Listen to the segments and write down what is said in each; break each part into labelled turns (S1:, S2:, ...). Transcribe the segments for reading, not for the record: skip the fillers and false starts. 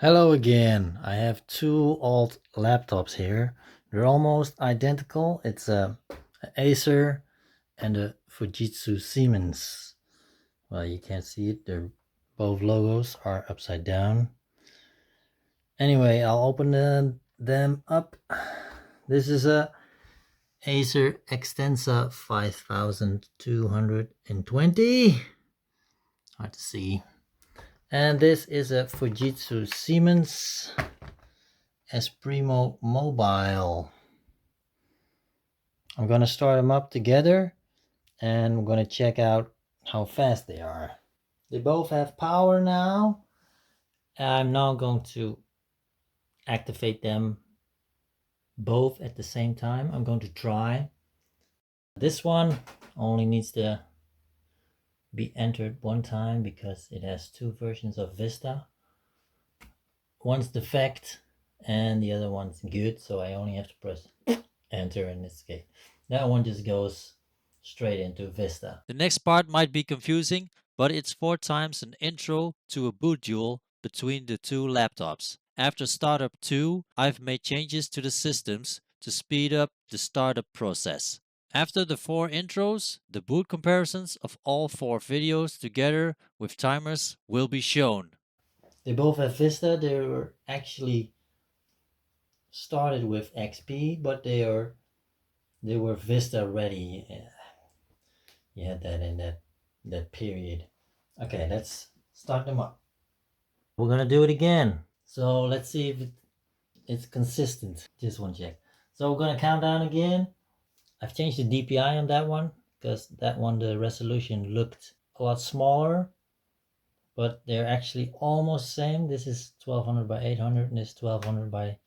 S1: Hello again. I have two old laptops here. They're almost identical. It's a Acer and a Fujitsu Siemens. Well, you can't see it. Both logos are upside down. Anyway, I'll open them up. This is a Acer Extensa 5220. Hard to see. And this is a Fujitsu Siemens ESPRIMO mobile. I'm gonna start them up together and we're gonna check out how fast they are. They both have power now. I'm now going to activate them both at the same time. I'm going to try. This one only needs to be entered one time because it has two versions of Vista. One's defect and the other one's good, so I only have to press enter in this case. That one just goes straight into Vista.
S2: The next part might be confusing, but it's 4 times an intro to a boot duel between the two laptops. After startup 2, I've made changes to the systems to speed up the startup process. After the 4 intros, the boot comparisons of all 4 videos together with timers will be shown.
S1: They both have Vista. They were actually started with XP, but they were Vista ready. You had that in that period. Okay, let's start them up. We're gonna do it again. So let's see if it's consistent. Just one check. So we're gonna count down again. I've changed the DPI on that one because that one the resolution looked a lot smaller, but they're actually almost the same. This is 1200 by 800 and this 1200 by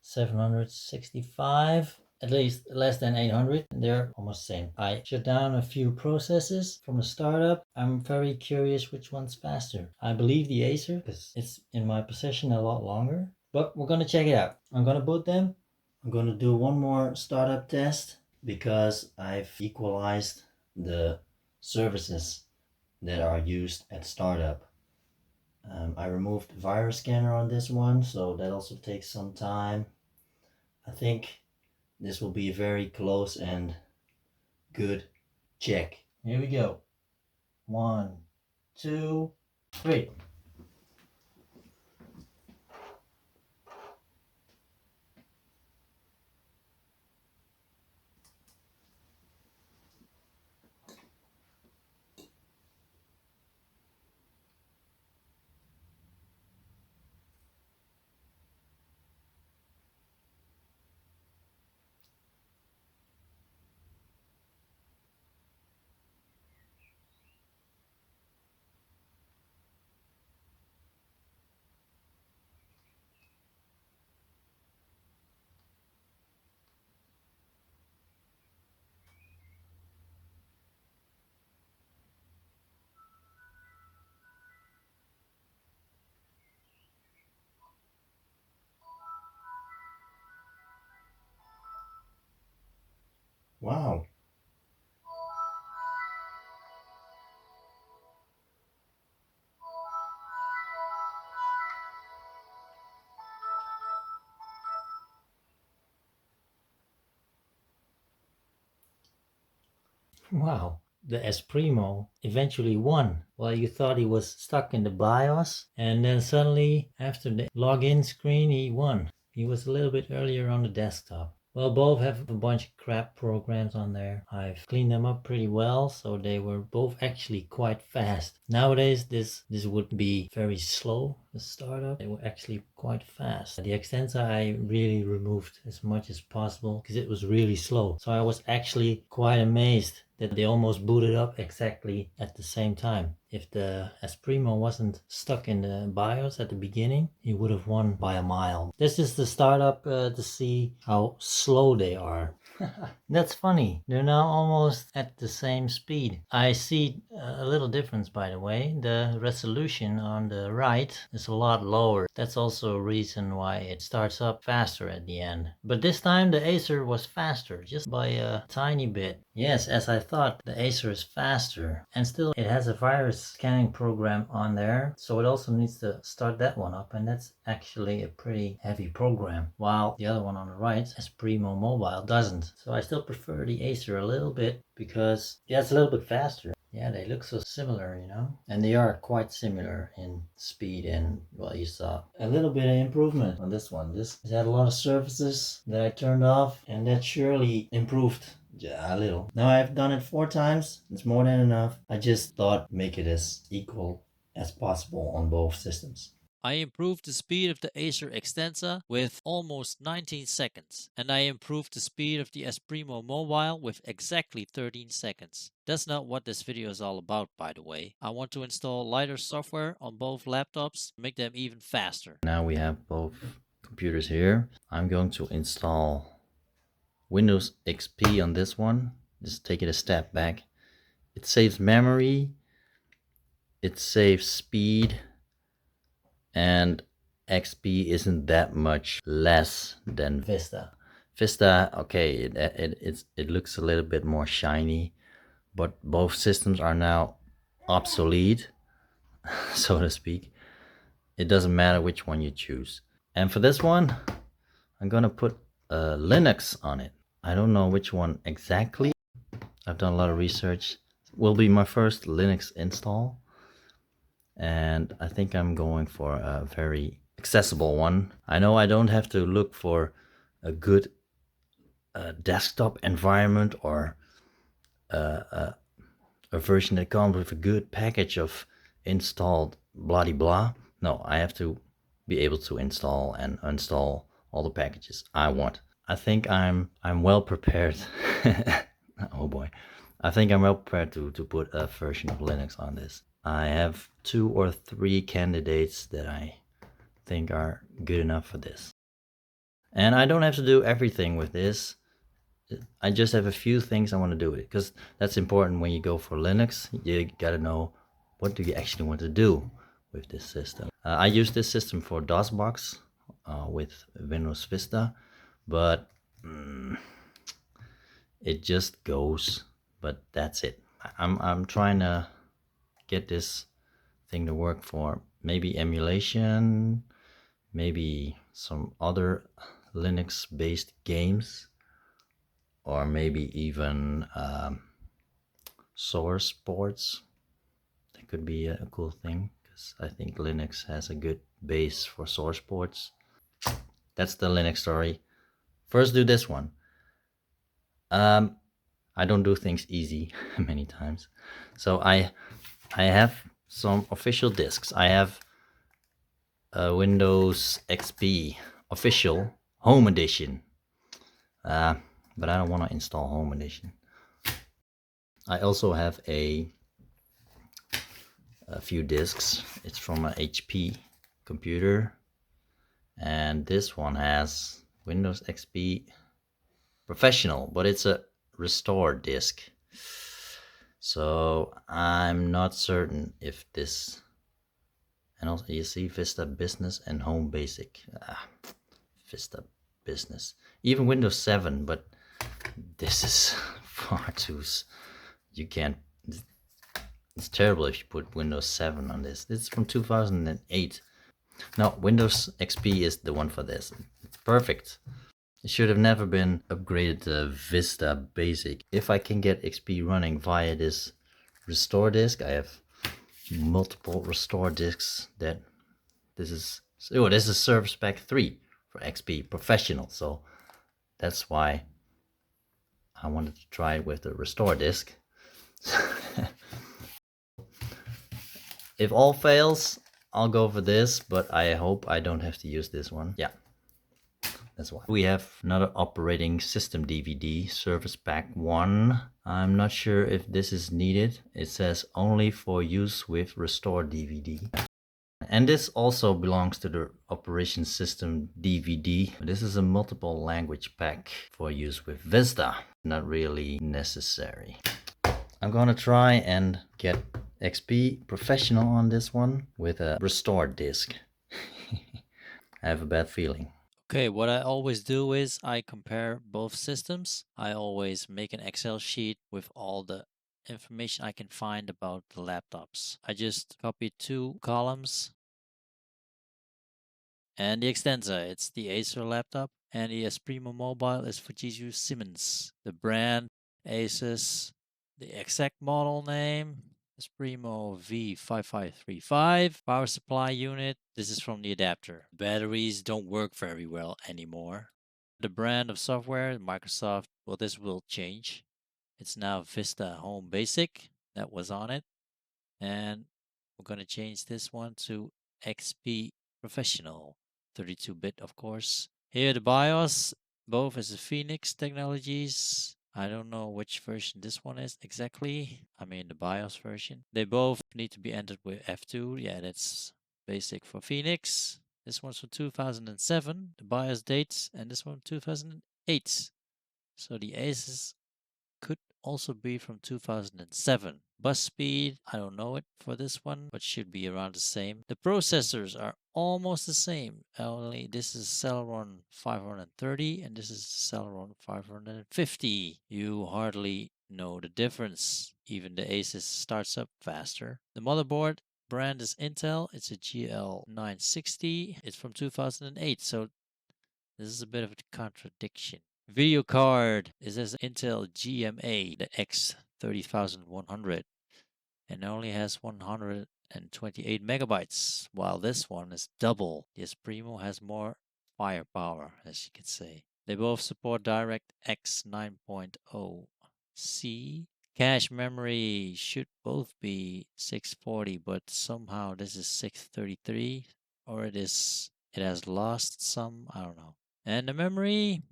S1: 765, at least less than 800. They're almost the same. I shut down a few processes from the startup. I'm very curious which one's faster. I believe the Acer because it's in my possession a lot longer, but we're gonna check it out. I'm gonna boot them. I'm gonna do one more startup test because I've equalized the services that are used at startup. I removed the virus scanner on this one, so that also takes some time. I think this will be a very close and good check. Here we go. 1, 2, 3. Wow. Wow. The ESPRIMO eventually won. Well, you thought he was stuck in the BIOS, and then suddenly, after the login screen, he won. He was a little bit earlier on the desktop. Well, both have a bunch of crap programs on there. I've cleaned them up pretty well, so they were both actually quite fast. Nowadays, this would be very slow, the startup. They were actually quite fast. The Extensa I really removed as much as possible because it was really slow. So I was actually quite amazed that they almost booted up exactly at the same time. If the ESPRIMO wasn't stuck in the BIOS at the beginning, he would have won by a mile. This is the startup to see how slow they are. That's funny. They're now almost at the same speed. I see a little difference, by the way. The resolution on the right is a lot lower. That's also a reason why it starts up faster at the end. But this time the Acer was faster, just by a tiny bit. Yes, as I thought, the Acer is faster. And still, it has a virus scanning program on there. So it also needs to start that one up. And that's actually a pretty heavy program. While the other one on the right, ESPRIMO Mobile, doesn't. So I still prefer the Acer a little bit because, yeah, it's a little bit faster. Yeah, they look so similar, you know? And they are quite similar in speed and, well, you saw a little bit of improvement on this one. This had a lot of surfaces that I turned off, and that surely improved a little. Now I've done it 4 times. It's more than enough. I just thought make it as equal as possible on both systems.
S2: I improved the speed of the Acer Extensa with almost 19 seconds, and I improved the speed of the ESPRIMO Mobile with exactly 13 seconds. That's not what this video is all about, by the way. I want to install lighter software on both laptops to make them even faster.
S1: Now we have both computers here. I'm going to install Windows XP on this one. Just take it a step back. It saves memory, it saves speed, and XP isn't that much less than Vista. Vista, okay, it looks a little bit more shiny, but both systems are now obsolete, so to speak. It doesn't matter which one you choose. And for this one, I'm gonna put Linux on it. I don't know which one exactly. I've done a lot of research. It will be my first Linux install. And I think I'm going for a very accessible one. I know I don't have to look for a good desktop environment or a version that comes with a good package of installed blah blah. No, I have to be able to install and uninstall all the packages I want. I think I'm well prepared. Oh boy. I think I'm well prepared to put a version of Linux on this. I have 2 or 3 candidates that I think are good enough for this. And I don't have to do everything with this. I just have a few things I want to do with it, because that's important when you go for Linux. You gotta know what do you actually want to do with this system. I use this system for DOSBox with Windows Vista, but it just goes. But that's it. I'm trying to get this thing to work for maybe emulation, maybe some other Linux based games, or maybe even source ports. That could be a cool thing, because I think Linux has a good base for source ports. That's the Linux story. First do this one. I don't do things easy many times. So I have some official disks. I have a Windows XP official Home Edition. But I don't want to install Home Edition. I also have a few disks. It's from an HP computer. And this one has Windows XP Professional, but it's a restore disk. So I'm not certain if this, and also you see Vista Business and Home Basic. Vista Business, even Windows 7, but this is far too, you can't, it's terrible if you put Windows 7 on this. This is from 2008. No, Windows XP is the one for this. It's perfect. It should have never been upgraded to Vista Basic. If I can get XP running via this restore disk, I have multiple restore disks that this is Service Pack 3 for XP Professional. So that's why I wanted to try it with the restore disk. If all fails, I'll go for this, but I hope I don't have to use this one. Yeah. That's why. We have another operating system DVD, Service Pack 1. I'm not sure if this is needed. It says only for use with Restore DVD. And this also belongs to the operation system DVD. This is a multiple language pack for use with Vista. Not really necessary. I'm gonna try and get XP Professional on this one with a restored disk. I have a bad feeling.
S2: Okay, what I always do is I compare both systems. I always make an Excel sheet with all the information I can find about the laptops. I just copy 2 columns. And the Extensa, it's the Acer laptop. And the ESPRIMO mobile is Fujitsu Siemens. The brand, Asus. The exact model name, ESPRIMO V5535. Power supply unit, this is from the adapter. Batteries don't work very well anymore. The brand of software, Microsoft, well, this will change. It's now Vista Home Basic. That was on it. And we're going to change this one to XP Professional. 32-bit, of course. Here the BIOS, both is a Phoenix Technologies. I don't know which version this one is exactly. I mean the BIOS version. They both need to be entered with F2. Yeah, that's basic for Phoenix. This one's from 2007, the BIOS dates, and this one 2008. So the Asus could also be from 2007. Bus speed, I don't know it for this one, but should be around the same. The processors are almost the same, only this is Celeron 530 and this is Celeron 550. You hardly know the difference. Even the Asus starts up faster. The motherboard brand is Intel. It's a GL960. It's from 2008, so this is a bit of a contradiction. Video card is this Intel GMA, the X30100, and only has 128 megabytes, while this one is double. The ESPRIMO has more firepower, as you could say. They both support DirectX 9.0 C. Cache memory should both be 640, but somehow this is 633, or it has lost some, I don't know. And the memory,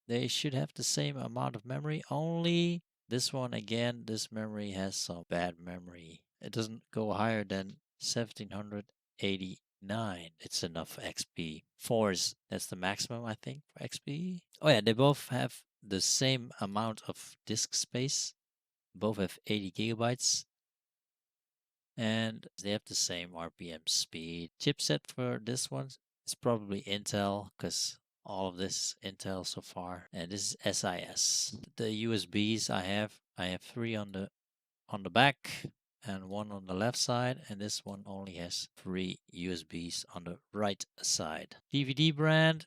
S2: they should have the same amount of memory, only this one again, this memory has some bad memory. It doesn't go higher than 1789. It's enough XP. 4s, that's the maximum, I think, for XP. Oh yeah, they both have the same amount of disk space. Both have 80 gigabytes. And they have the same RPM speed. Chipset for this one is probably Intel, because all of this Intel so far, and this is SIS. The USBs I have 3 on the back and 1 on the left side, and this one only has 3 USBs on the right side. DVD brand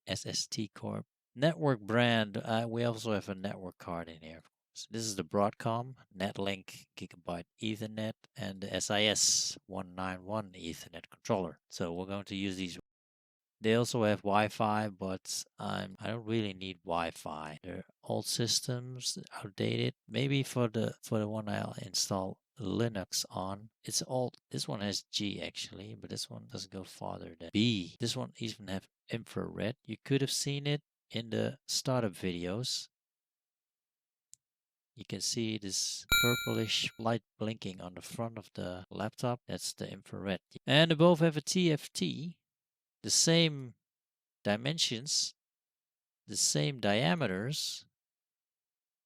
S2: SST Corp. Network brand, we also have a network card in here. So this is the Broadcom Netlink Gigabyte Ethernet and the SIS 191 Ethernet controller. So we're going to use these. They also have Wi-Fi, but I don't really need Wi-Fi. They're old systems, outdated. Maybe for the one I'll install Linux on. It's old. This one has G actually, but this one doesn't go farther than B. This one even have infrared. You could have seen it in the startup videos. You can see this purplish light blinking on the front of the laptop. That's the infrared. And they both have a TFT, the same dimensions, the same diameters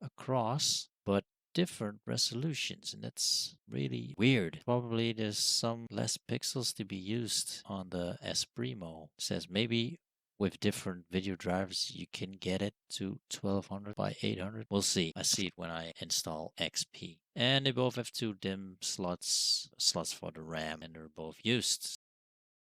S2: across, but different resolutions, and that's really weird. Probably there's some less pixels to be used on the ESPRIMO. It says maybe with different video drivers you can get it to 1200 by 800. We'll see. I see it when I install XP. And they both have 2 DIMM slots for the RAM, and they're both used.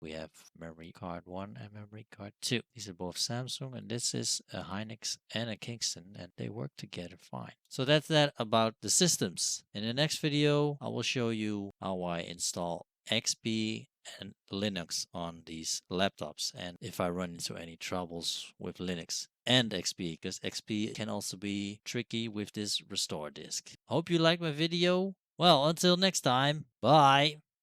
S2: We have memory card 1 and memory card 2. These are both Samsung, and this is a Hynix and a Kingston, and they work together fine. So that's that about the systems. In the next video, I will show you how I install XP and Linux on these laptops, and if I run into any troubles with Linux and XP, because XP can also be tricky with this restore disk. Hope you liked my video. Well, until next time, bye.